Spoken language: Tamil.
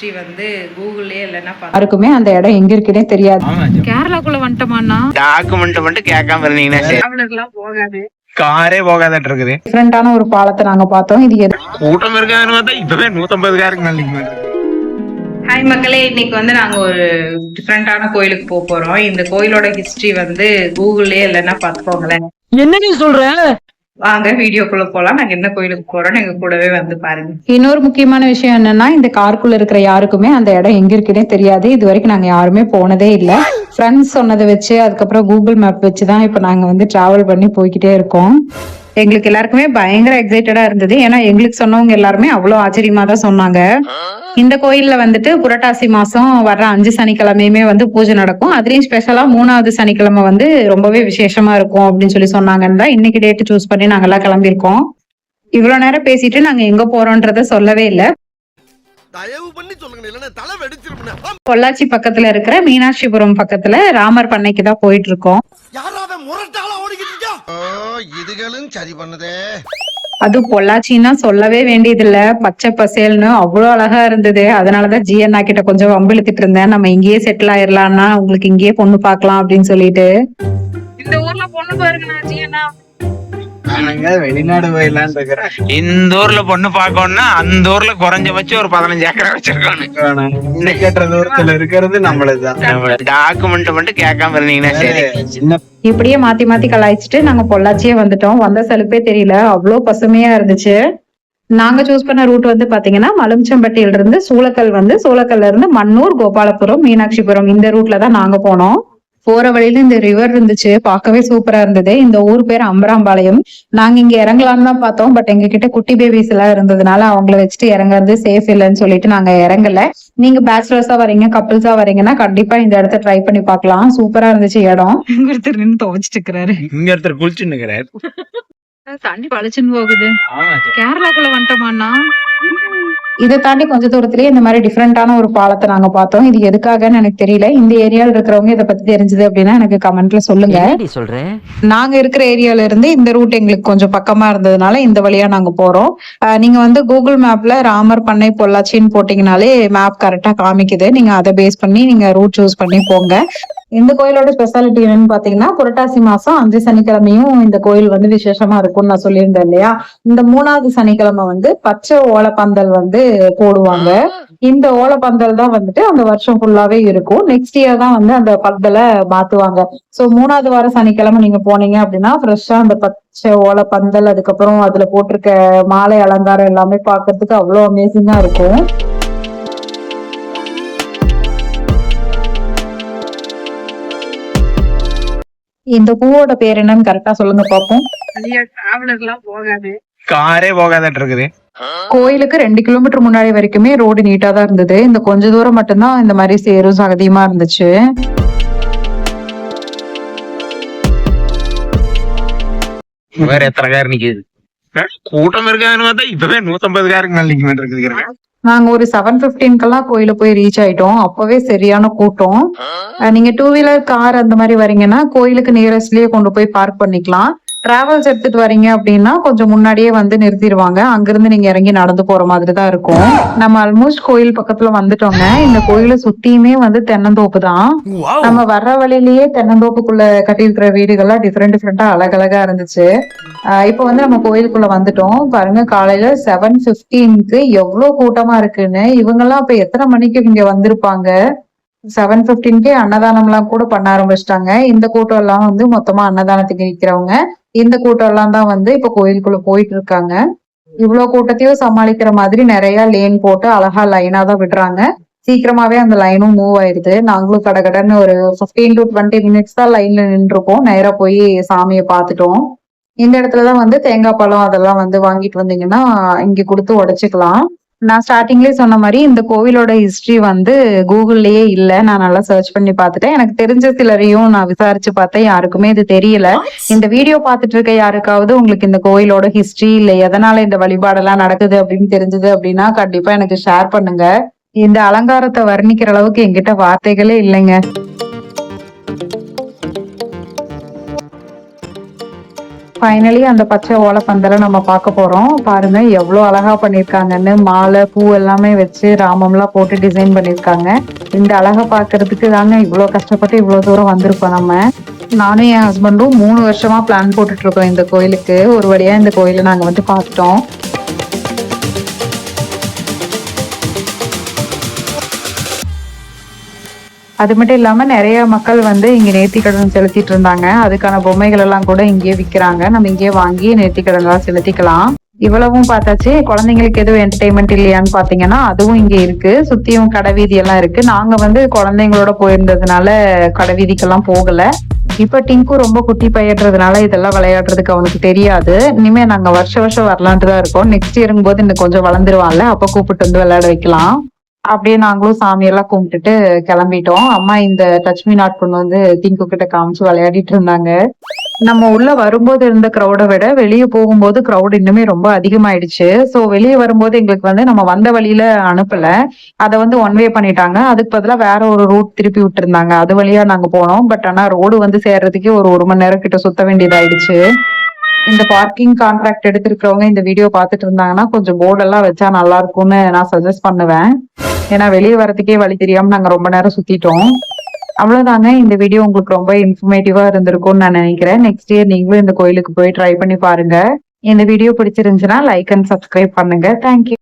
ஹிஸ்டரி வந்து கூகுள்லயே இல்லைன்னா யாருக்குமே அந்த இடம் எங்க இருக்குன்னே தெரியாது. கேரளாக்குள்ள வந்துட்டோமான்னா டாக்குமெண்ட் மட்டும் கேட்காம இருந்தீங்கன்னா சரி. அவளுக்குலாம் போகாது, காரே போகாதட்டு இருக்குது. டிஃபரெண்டான ஒரு பாலத்தை நாங்க பார்த்தோம். இது கூட்டம் இருக்காதுன்னு பார்த்தா இப்பவே 150 காருக்கு மேல. ஹாய் மக்களே, இன்னைக்கு வந்து நாங்க ஒரு டிஃப்ரெண்டான கோயிலுக்கு போக போறோம். இந்த கோயிலோட ஹிஸ்டரி வந்து கூகுள்லயே இல்லைன்னா பாத்துக்கோங்களேன். என்ன நீ சொல்ற? வாங்க வீடியோக்குள்ள போலாம். நாங்க என்ன கோயிலுக்கு போறோம்னு எங்க கூடவே வந்து பாருங்க. இன்னொரு முக்கியமான விஷயம் என்னன்னா, இந்த காருக்குள்ள இருக்கிற யாருக்குமே அந்த இடம் எங்க இருக்குன்னே தெரியாது. இது வரைக்கும் நாங்க யாருமே போனதே இல்ல. ஃப்ரெண்ட்ஸ் சொன்னதை வச்சு, அதுக்கப்புறம் கூகுள் மேப் வச்சுதான் இப்ப நாங்க வந்து டிராவல் பண்ணி போய்கிட்டே இருக்கோம். எங்களுக்கு எல்லாருக்குமே பயங்கர எக்ஸைட்டடா இருந்தது. ஏன்னா எங்களுக்கு சொன்னவங்க எல்லாருமே அவ்வளவு ஆச்சரியமா தான் சொன்னாங்க. இந்த கோயில்ல வந்துட்டு புரட்டாசி மாசம் வர்ற 5 சனிக்கிழமையுமே வந்து பூஜை நடக்கும். அதுலயும் ஸ்பெஷலா 3வது சனிக்கிழமை வந்து ரொம்பவே விசேஷமா இருக்கும் அப்படின்னு சொல்லி சொன்னாங்கன்னு தான் இன்னைக்கு டேட் சூஸ் பண்ணி நாங்க எல்லாம் கிளம்பியிருக்கோம். இவ்வளவு நேரம் பேசிட்டு நாங்க எங்க போறோம்ன்றத சொல்லவே இல்ல. பொள்ளாச்சி பக்கத்துல இருக்கிற மீனாட்சிபுரம் பக்கத்துல ராமர் பண்ணைக்கு தான் போயிட்டு இருக்கோம். அது பொள்ளாச்சின்னா சொல்லவே வேண்டியது இல்ல. பச்சை பசேல்னு அவ்வளவு அழகா இருந்தது. அதனாலதான் ஜிஎன்ஆ கிட்ட கொஞ்சம் வம்பிழுத்துட்டு இருந்தேன், நம்ம இங்கேயே செட்டில் ஆயிரலாம்னா உங்களுக்கு இங்கேயே பொண்ணு பாக்கலாம் அப்படின்னு சொல்லிட்டு. இந்த ஊர்ல பொண்ணு பாருங்க ஜிஎன்ஆ. வெளிநாடு போயிடலான்னு இருக்கிறேன். இந்த ஊர்ல பொண்ணு பாக்கணும்னா அந்த ஊர்ல குறைஞ்சபட்சம் ஒரு 15 ஏக்கரை வச்சிருக்கணும். இந்த கேட்ட தூரத்துல இருக்கிறது நம்மளுதான். டாக்குமெண்ட் மட்டும் கேட்காம இருந்தீங்கன்னா சரி. இப்படியே மாத்தி மாத்தி கலாய்ச்சிட்டு நாங்க பொள்ளாச்சியே வந்துட்டோம். வந்த சலுப்பே தெரியல, அவ்வளவு பசுமையா இருந்துச்சு. நாங்க சூஸ் பண்ண ரூட் வந்து பாத்தீங்கன்னா, மலுமிச்சம்பட்டியில இருந்து சூளக்கல் வந்து, சூளக்கல்ல இருந்து மன்னூர், கோபாலபுரம், மீனாட்சிபுரம் இந்த ரூட்ல தான் நாங்க போனோம். போற வழியில இந்த ரிவர் இருந்துச்சு, பார்க்கவே சூப்பரா இருந்தது. இந்த ஊர் பேர் அம்பராம்பாளையம். நாங்க இங்க இறங்கலான்னு தான் பார்த்தோம், பட் எங்க கிட்ட குட்டி பேபிஸ் எல்லாம் இருந்ததுனால அவங்கள வச்சுட்டு இறங்குறது சேஃப் இல்லைன்னு சொல்லிட்டு நாங்க இறங்கல. நீங்க பேச்சுலர்ஸா வரீங்க, கப்பிள்ஸா வரீங்கன்னா கண்டிப்பா இந்த இடத்த ட்ரை பண்ணி பார்க்கலாம். சூப்பரா இருந்துச்சு இடம். இங்க ஒருத்தர் நின்று துவைச்சிட்டு இருக்கிறாரு, இங்க ஒருத்தர் குளிச்சுன்னு இருக்கிறாரு. தண்ணி பழிச்சுன்னு போகுது. கேரளாக்குள்ள வந்துட்டோமான்னா இதை தாண்டி கொஞ்ச தூரத்திலேயே இந்த மாதிரி டிஃப்ரெண்டான ஒரு பாலத்தை நாங்க பார்த்தோம். இது எதுக்காகன்னு எனக்கு தெரியல. இந்த ஏரியால இருக்கிறவங்க இதை பத்தி தெரிஞ்சது அப்படின்னா எனக்கு கமெண்ட்ல சொல்லுங்க. நாங்க இருக்கிற ஏரியால இருந்து இந்த ரூட் எங்களுக்கு கொஞ்சம் பக்கமா இருந்ததுனால இந்த வழியா நாங்க போறோம். நீங்க வந்து கூகுள் மேப்ல ராமர் பண்ணை பொள்ளாச்சின்னு போட்டீங்கனாலே மேப் கரெக்டா காமிக்குது. நீங்க அதை பேஸ் பண்ணி நீங்க ரூட் சூஸ் பண்ணி போங்க. இந்த கோயிலோட ஸ்பெஷாலிட்டி என்னன்னு பாத்தீங்கன்னா, புரட்டாசி மாசம் 5 சனிக்கிழமையும் இந்த கோயில் வந்து விசேஷமா இருக்கும்னு நான் சொல்லியிருந்தேன் இல்லையா. இந்த 3வது சனிக்கிழமை வந்து பச்சை ஓலப்பந்தல் வந்து போடுவாங்க. இந்த ஓலப்பந்தல் தான் வந்துட்டு அந்த வருஷம் ஃபுல்லாவே இருக்கும். நெக்ஸ்ட் இயர் தான் வந்து அந்த பந்தலை மாத்துவாங்க. சோ 3வது வார சனிக்கிழமை நீங்க போனீங்க அப்படின்னா ஃப்ரெஷ்ஷா அந்த பச்சை ஓலப்பந்தல், அதுக்கப்புறம் அதுல போட்டிருக்க மாலை அலங்காரம் எல்லாமே பாக்குறதுக்கு அவ்வளவு அமேசிங்கா இருக்கும். இந்த பூவோட பேர் என்னன்னு கரெக்டா சொல்லுங்க பாப்போம். போகாது, காரே போகாதட்டு இருக்குது. கோயிலுக்கு 2 கிலோமீட்டர் முன்னாடி வரைக்குமே ரோடு நீட்டா தான் இருந்தது. இந்த கொஞ்ச தூரம் மட்டும்தான் இந்த மாதிரி சேரும் சகதியுமா இருந்துச்சு. வேற எத்தனை கார் நிக்குது? கூட்டம் இருக்காதுன்னு பார்த்தா இப்பவே 150 காருக்கு மேல நிக்க இருக்குது. நாங்க ஒரு 7:15 கோயில போய் ரீச் ஆயிட்டோம். அப்பவே சரியான கூட்டம். நீங்க 2 வீலர் கார் அந்த மாதிரி வரீங்கன்னா கோயிலுக்கு நியரஸ்ட்லயே கொண்டு போய் பார்க் பண்ணிக்கலாம். டிராவல்ஸ் எடுத்துட்டு வரீங்க அப்படின்னா கொஞ்சம் முன்னாடியே வந்து நிறுத்திடுவாங்க. அங்கிருந்து நீங்க இறங்கி நடந்து போற மாதிரி தான் இருக்கும். நம்ம ஆல்மோஸ்ட் கோயில் பக்கத்துல வந்துட்டோங்க. இந்த கோயில சுத்தியுமே வந்து தென்னந்தோப்பு தான். நம்ம வர்ற வழியிலேயே தென்னந்தோப்புக்குள்ள கட்டியிருக்கிற வீடுகள்லாம் டிஃப்ரெண்டா அழகழகா இருந்துச்சு. இப்ப வந்து நம்ம கோயிலுக்குள்ள வந்துட்டோம். பாருங்க, காலையில 7:15 எவ்வளவு கூட்டமா இருக்குன்னு. இவங்க எல்லாம் இப்ப எத்தனை மணிக்கு இங்க வந்திருப்பாங்க? 7:15 அன்னதானம் எல்லாம் கூட பண்ண ஆரம்பிச்சிட்டாங்க. இந்த கூட்டம் எல்லாம் வந்து மொத்தமா அன்னதானத்துக்கு நிக்கிறவங்க. இந்த கூட்டம் எல்லாம் தான் வந்து இப்ப கோயிலுக்குள்ள போயிட்டு இருக்காங்க. இவ்வளவு கூட்டத்தையும் சமாளிக்கிற மாதிரி நிறைய லேன் போட்டு அழகா லைனா தான் விடுறாங்க. சீக்கிரமாவே அந்த லைனும் மூவ் ஆயிருது. நாங்களும் கடகடன்னு ஒரு 15 to 20 மினிட்ஸ் தான் லைன்ல நின்றுருக்கோம். நேரா போய் சாமியை பார்த்துட்டோம். இந்த இடத்துலதான் வந்து தேங்காய் பழம் அதெல்லாம் வந்து வாங்கிட்டு வந்தீங்கன்னா இங்க கொடுத்து உடைச்சுக்கலாம். நான் ஸ்டார்டிங்லயே சொன்ன மாதிரி இந்த கோவிலோட ஹிஸ்டரி வந்து கூகுள்லயே இல்ல. நான் நல்லா சர்ச் பண்ணி பார்த்துட்டேன். எனக்கு தெரிஞ்ச சிலரையும் நான் விசாரிச்சு பார்த்தேன், யாருக்குமே இது தெரியல. இந்த வீடியோ பார்த்துட்டு இருக்க யாருக்காவது உங்களுக்கு இந்த கோவிலோட ஹிஸ்டரி இல்ல எதனால இந்த வழிபாடெல்லாம் நடக்குது அப்படின்னு தெரிஞ்சது அப்படின்னா கண்டிப்பா எனக்கு ஷேர் பண்ணுங்க. இந்த அலங்காரத்தை வர்ணிக்கிற அளவுக்கு என்கிட்ட வார்த்தைகளே இல்லைங்க. ஃபைனலி அந்த பச்சை ஓலைப்பந்தலை நம்ம பார்க்க போறோம். பாருங்க எவ்வளவு அழகா பண்ணிருக்காங்கன்னு. மாலை பூ எல்லாமே வச்சு ராமம்லாம் போட்டு டிசைன் பண்ணிருக்காங்க. இந்த அழகா பாக்குறதுக்கு தாங்க இவ்வளவு கஷ்டப்பட்டு இவ்வளவு தூரம் வந்திருக்கோம் நம்ம. நானும் என் ஹஸ்பண்டும் 3 வருஷமா பிளான் போட்டுட்டு இருக்கோம் இந்த கோயிலுக்கு. ஒரு வழியா இந்த கோயிலை நாங்க வந்து பார்த்துட்டோம். அது மட்டும் இல்லாம நிறைய மக்கள் வந்து இங்க நேர்த்திக்கடன் செலுத்திட்டு இருந்தாங்க. அதுக்கான பொம்மைகள் எல்லாம் கூட இங்கேயே விக்கிறாங்க. நம்ம இங்கேயே வாங்கி நேர்த்திக்கடன் எல்லாம் செலுத்திக்கலாம். இவ்வளவும் பார்த்தாச்சு. குழந்தைங்களுக்கு எதுவும் என்டர்டைன்மெண்ட் இல்லையான்னு பாத்தீங்கன்னா அதுவும் இங்க இருக்கு. சுத்தியும் கடை வீதி எல்லாம் இருக்கு. நாங்க வந்து குழந்தைங்களோட போயிருந்ததுனால கடை வீதிக்கெல்லாம் போகல. இப்ப டிங்கு ரொம்ப குட்டி பையன்றதுனால இதெல்லாம் விளையாடுறதுக்கு அவனுக்கு தெரியாது. இனிமே நாங்க வருஷம் வரலான்ட்டு தான் இருக்கோம். நெக்ஸ்ட் இயருங்கும் போது இன்னும் கொஞ்சம் வளர்ந்துருவான்ல, அப்ப கூப்பிட்டு வந்து விளையாட வைக்கலாம். அப்படியே நாங்களும் சாமியெல்லாம் கும்பிட்டுட்டு கிளம்பிட்டோம். அம்மா இந்த டச் மீ நாட் கொண்டு வந்து டிங்கு கிட்ட காமிச்சு விளையாடிட்டு இருந்தாங்க. நம்ம உள்ள வரும்போது இருந்த கிரௌடை விட வெளியே போகும்போது கிரௌட் இன்னுமே ரொம்ப அதிகமாயிடுச்சு. சோ வெளியே வரும்போது எங்களுக்கு வந்து நம்ம வந்த வழியில அனுப்பல, அதை வந்து ஒன் வே பண்ணிட்டாங்க. அதுக்கு பதிலா வேற ஒரு ரூட் திருப்பி விட்டு இருந்தாங்க. அது வழியா நாங்க போனோம். பட் ஆனா ரோடு வந்து சேர்றதுக்கே ஒரு மணி நேரம் கிட்ட சுத்த வேண்டியதாயிடுச்சு. இந்த பார்க்கிங் கான்ட்ராக்ட் எடுத்திருக்கிறவங்க இந்த வீடியோ பார்த்துட்டு இருந்தாங்கன்னா கொஞ்சம் போர்டெல்லாம் வச்சா நல்லா இருக்கும்னு நான் சஜஸ்ட் பண்ணுவேன். ஏன்னா வெளியே வரதுக்கே வழி தெரியாம நாங்க ரொம்ப நேரம் சுத்திட்டோம். அவ்வளவுதாங்க. இந்த வீடியோ உங்களுக்கு ரொம்ப இன்ஃபர்மேட்டிவா இருந்திருக்கும்னு நான் நினைக்கிறேன். நெக்ஸ்ட் இயர் நீங்களும் இந்த கோயிலுக்கு போய் ட்ரை பண்ணி பாருங்க. இந்த வீடியோ பிடிச்சிருந்துச்சுன்னா லைக் அண்ட் சப்ஸ்கிரைப் பண்ணுங்க. தேங்க்யூ.